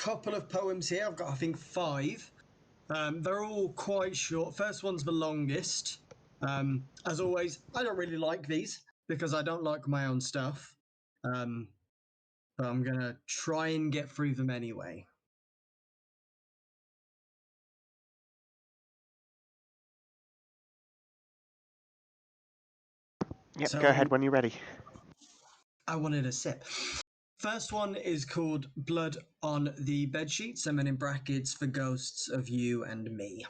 couple of poems here. I've got, I think, 5. They're all quite short. First one's the longest. As always, I don't really like these because I don't like my own stuff. But I'm going to try and get through them anyway. Yep, So, go ahead when you're ready. I wanted a sip. First one is called Blood on the Bedsheets, and then in brackets, for ghosts of you and me.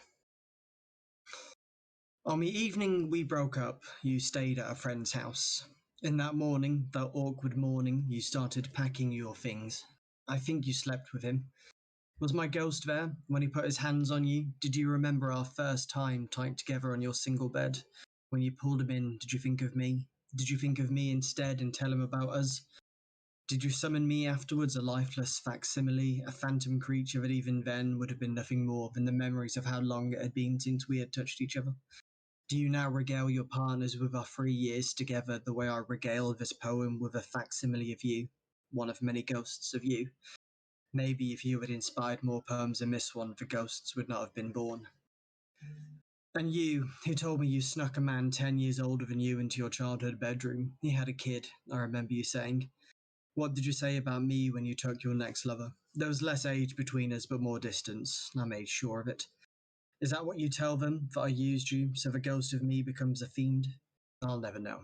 On the evening we broke up, you stayed at a friend's house. In that morning, that awkward morning, you started packing your things. I think you slept with him. Was my ghost there when he put his hands on you? Did you remember our first time tied together on your single bed? When you pulled him in, did you think of me? Did you think of me instead and tell him about us? Did you summon me afterwards, a lifeless facsimile, a phantom creature that even then would have been nothing more than the memories of how long it had been since we had touched each other? Do you now regale your partners with our 3 years together the way I regale this poem with a facsimile of you, one of many ghosts of you? Maybe if you had inspired more poems than this one, the ghosts would not have been born. And you, who told me you snuck a man 10 years older than you into your childhood bedroom. He had a kid, I remember you saying. What did you say about me when you took your next lover? There was less age between us, but more distance. I made sure of it. Is that what you tell them, that I used you, so the ghost of me becomes a fiend? I'll never know.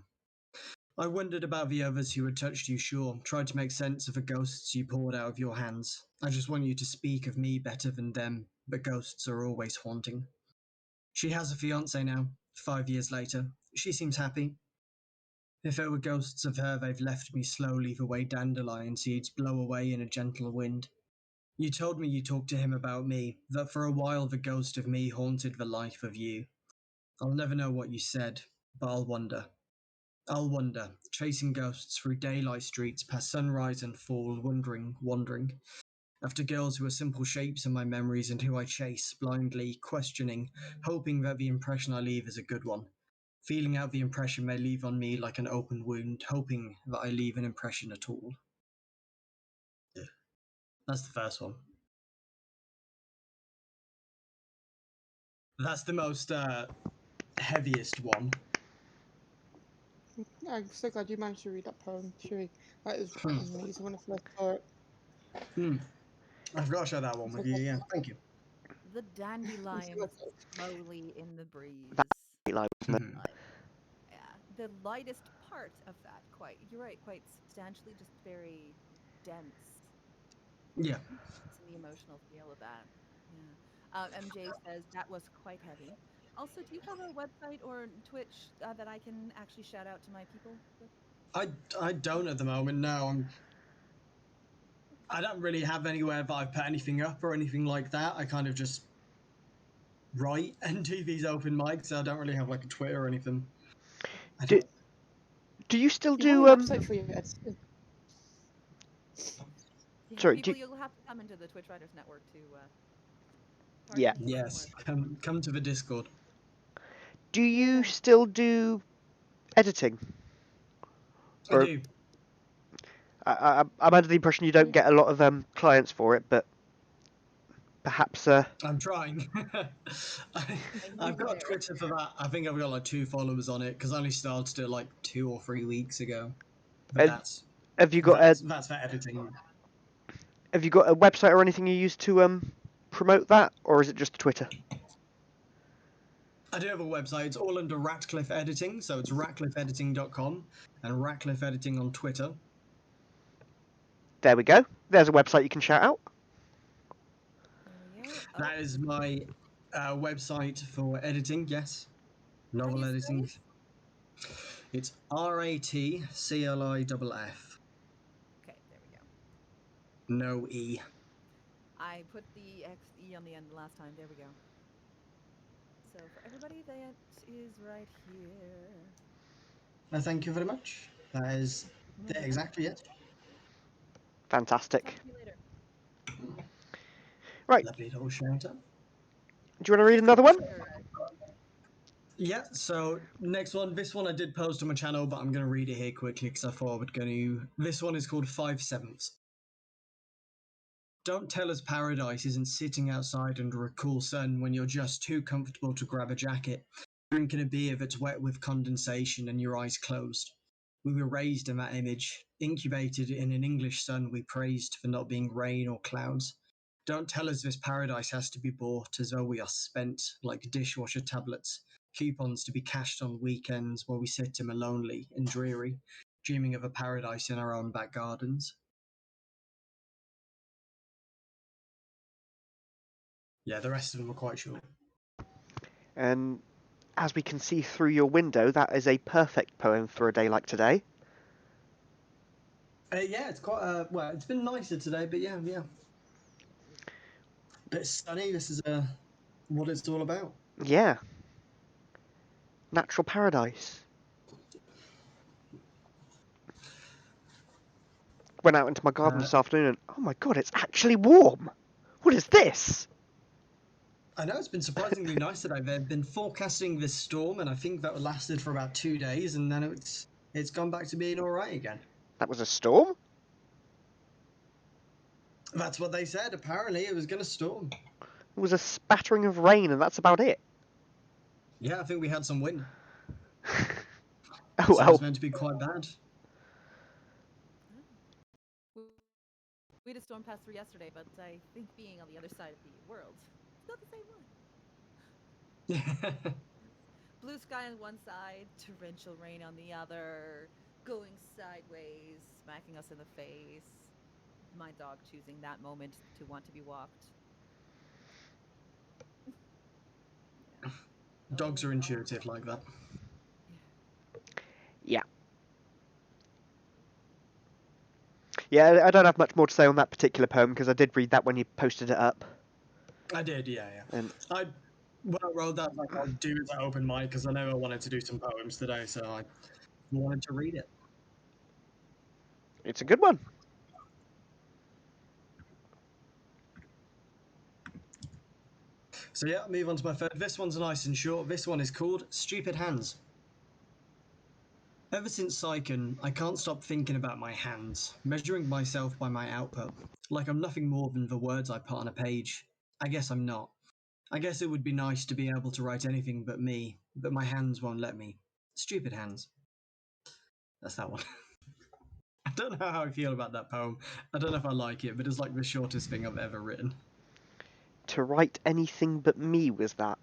I wondered about the others who had touched you, sure, tried to make sense of the ghosts you poured out of your hands. I just want you to speak of me better than them, but ghosts are always haunting. She has a fiancé now, 5 years later. She seems happy. If there were ghosts of her, they've left me slowly the way dandelion seeds blow away in a gentle wind. You told me you talked to him about me, that for a while the ghost of me haunted the life of you. I'll never know what you said, but I'll wonder. I'll wonder, chasing ghosts through daylight streets past sunrise and fall, wandering, after girls who are simple shapes in my memories and who I chase, blindly, questioning, hoping that the impression I leave is a good one. Feeling out the impression may leave on me like an open wound, hoping that I leave an impression at all. Yeah. That's the first one. That's the most heaviest one. I'm so glad you managed to read that poem, Shimmy. That is amazing when I first saw it. I forgot to share that one with you, yeah. Thank you. The dandelion slowly in the breeze. Like, wasn't it? Yeah, the lightest part of that, you're right, quite substantially, just very dense. Yeah. It's the emotional feel of that. Yeah. MJ says that was quite heavy. Also, do you have a website or Twitch that I can actually shout out to my people with? I don't at the moment, no. I don't really have anywhere that I've put anything up or anything like that. I kind of just write and do these open mics, so I don't really have like a Twitter or anything. Do you still You do have a website for your editing? Sorry, people, you'll have to come into the Twitch Writers Network to. Yeah. Yes, come to the Discord. Do you still do editing? I do. I'm under the impression you don't get a lot of clients for it, but perhaps. I'm trying. I've got a Twitter for that. I think I've got like 2 followers on it because I only started it like 2 or 3 weeks ago. But have you got that's for editing. Have you got a website or anything you use to promote that, or is it just Twitter? I do have a website. It's all under Ratcliff Editing, so it's ratcliffediting.com and Ratcliff Editing on Twitter. There we go. There's a website you can shout out. That is my website for editing, yes. Novel editing. It's RATCLIFF. Okay, there we go. No E. I put the XE on the end last time. There we go. So for everybody, that is right here. Well, thank you very much. That is exactly it. Fantastic. Talk to you later. Right. Lovely little shout out. Do you want to read another one? Yeah, so next one. This one I did post on my channel, but I'm going to read it here quickly because I thought I would go to... This one is called 5/7. Don't tell us paradise isn't sitting outside under a cool sun when you're just too comfortable to grab a jacket, drinking a beer that's wet with condensation and your eyes closed. We were raised in that image, incubated in an English sun we praised for not being rain or clouds. Don't tell us this paradise has to be bought as though we are spent like dishwasher tablets, coupons to be cashed on weekends while we sit in a lonely and dreary, dreaming of a paradise in our own back gardens. Yeah, the rest of them are quite short. And as we can see through your window, that is a perfect poem for a day like today. Yeah, it's quite well. It's been nicer today, but yeah. Bit sunny. This is what it's all about. Yeah. Natural paradise. Went out into my garden this afternoon and, oh my god, it's actually warm! What is this? I know it's been surprisingly nice today. They've been forecasting this storm, and I think that lasted for about 2 days, and then it's gone back to being all right again. That was a storm? That's what they said. Apparently, it was going to storm. It was a spattering of rain, and that's about it. Yeah, I think we had some wind. Oh So it well. was meant to be quite bad. We had a storm pass through yesterday, but I think being on the other side of the world, it's not the same one. Blue sky on one side, torrential rain on the other, going sideways, smacking us in the face. My dog choosing that moment to want to be walked. Yeah. Dogs are intuitive like that. Yeah. Yeah, I don't have much more to say on that particular poem because I did read that when you posted it up. I did, yeah. And When I wrote that, like, I'll do it at open mic because I know I wanted to do some poems today, so I wanted to read it. it's a good one. So yeah, move on to my third. This one's nice and short. This one is called Stupid Hands. Ever since Psychon, I can't stop thinking about my hands, measuring myself by my output, like I'm nothing more than the words I put on a page. I guess I'm not. I guess it would be nice to be able to write anything but me, but my hands won't let me. Stupid hands. That's that one. I don't know how I feel about that poem. I don't know if I like it, but it's like the shortest thing I've ever written. To write anything but me was that.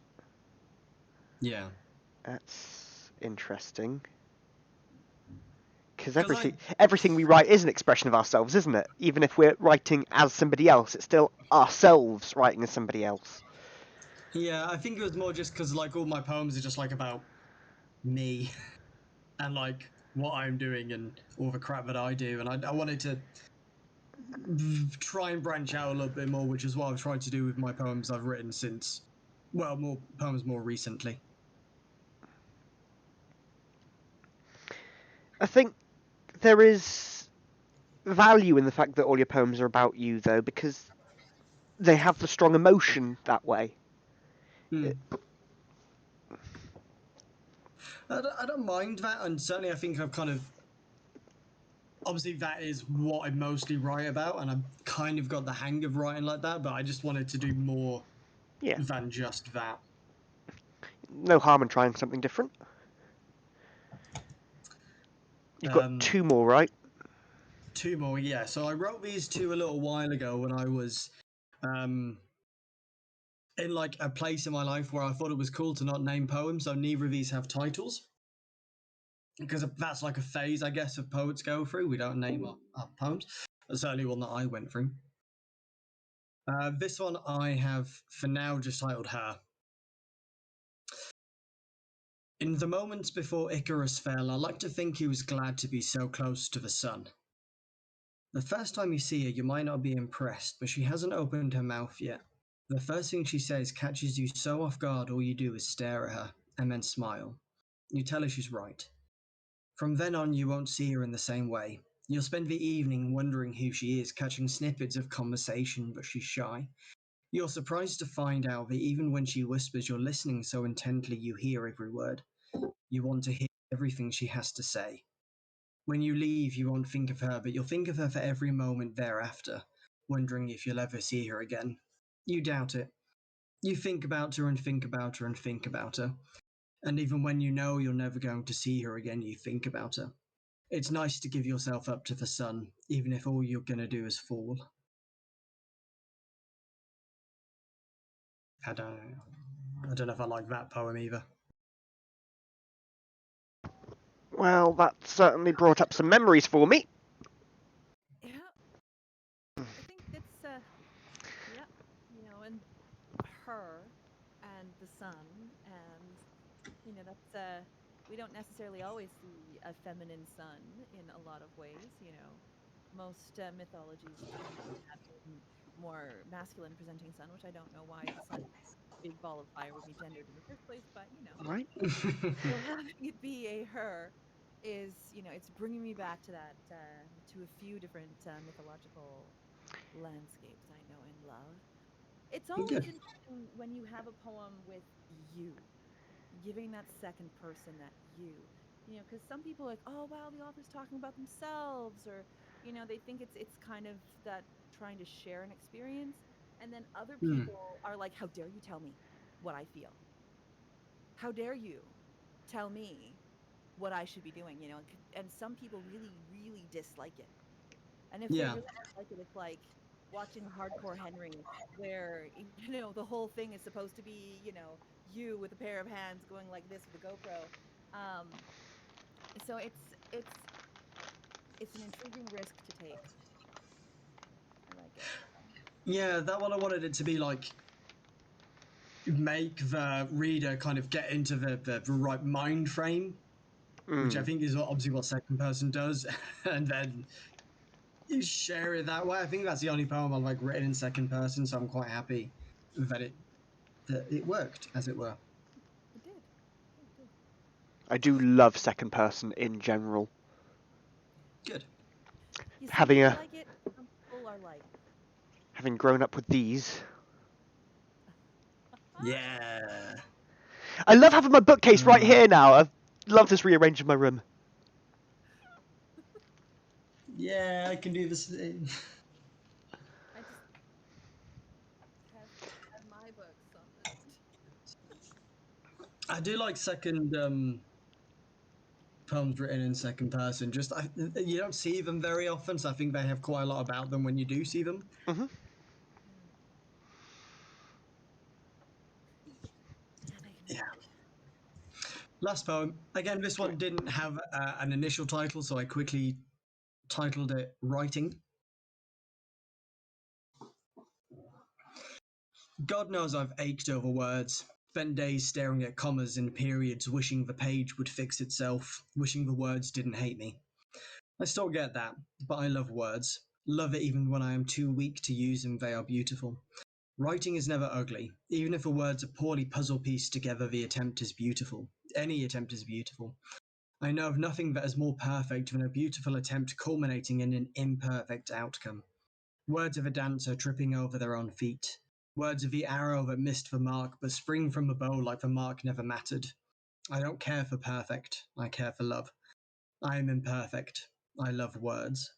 Yeah. That's interesting. Because 'Cause everything we write is an expression of ourselves, isn't it? Even if we're writing as somebody else, it's still ourselves writing as somebody else. Yeah, I think it was more just because like all my poems are just like about me and like what I'm doing and all the crap that I do, and I wanted to try and branch out a little bit more, which is what I've tried to do with my poems I've written since, well, more poems more recently. I think there is value in the fact that all your poems are about you, though, because they have the strong emotion that way. I don't mind that, and certainly I think I've kind of obviously that is what I mostly write about, and I've kind of got the hang of writing like that, but I just wanted to do more than just that. No harm in trying something different. You've got 2 more, right? 2 more, yeah. So I wrote these 2 a little while ago when I was in like a place in my life where I thought it was cool to not name poems, so neither of these have titles. Because that's like a phase, I guess, of poets go through. We don't name our poems. That's certainly one that I went through. This one I have, for now, just titled Her. In the moments before Icarus fell, I like to think he was glad to be so close to the sun. The first time you see her, you might not be impressed, but she hasn't opened her mouth yet. The first thing she says catches you so off guard, all you do is stare at her, and then smile. You tell her she's right. From then on, you won't see her in the same way. You'll spend the evening wondering who she is, catching snippets of conversation, but she's shy. You're surprised to find out that even when she whispers, you're listening so intently you hear every word. You want to hear everything she has to say. When you leave, you won't think of her, but you'll think of her for every moment thereafter. wondering if you'll ever see her again. You doubt it. You think about her and think about her and think about her. And even when you know you're never going to see her again, you think about her. It's nice to give yourself up to the sun, even if all you're going to do is fall. I don't know if I like that poem either. Well, that certainly brought up some memories for me. Yeah, I think it's yeah, and her and the sun, and that's we don't necessarily always see a feminine sun in a lot of ways. Most mythologies tend to have a more masculine presenting sun, which I don't know why the sun, big ball of fire, would be gendered in the first place, but Right? so having it be a her is, it's bringing me back to that, to a few different mythological landscapes I know and love. It's always Good. interesting when you have a poem with you, giving that second person that because some people are like, oh wow, the author's talking about themselves, or they think it's kind of that trying to share an experience, and then other Hmm. people are like, how dare you tell me what I feel? How dare you tell me what I should be doing? And some people really, really dislike it. And if they Yeah. really dislike it, it's like watching a hardcore Henry where, the whole thing is supposed to be, you with a pair of hands going like this with a GoPro. Um, so it's an intriguing risk to take. I like it. Yeah, that one I wanted it to be like make the reader kind of get into the right mind frame, which I think is obviously what second person does, and then you share it that way. I think that's the only poem I've like written in second person, so I'm quite happy that it worked, as it were. It did. It did. I do love second person in general. Good. Yeah, some Having people a like it. Some people are like, having grown up with these, Yeah. I love having my bookcase right here now. I love this rearranging my room. Yeah, I can do this. I just have my books on the. I do like second poems written in second person. Just you don't see them very often, so I think they have quite a lot about them when you do see them. Hmm. Yeah, they can be Yeah. good. Last poem. Again, this one didn't have an initial title, so I quickly titled it Writing. God knows I've ached over words, spent days staring at commas in periods, wishing the page would fix itself, wishing the words didn't hate me. I still get that, but I love words. Love it even when I am too weak to use them, they are beautiful. Writing is never ugly. Even if the words are poorly puzzle pieced together, the attempt is beautiful. Any attempt is beautiful. I know of nothing that is more perfect than a beautiful attempt culminating in an imperfect outcome. Words of a dancer tripping over their own feet. Words of the arrow that missed the mark but spring from the bow like the mark never mattered. I don't care for perfect, I care for love. I am imperfect. I love words.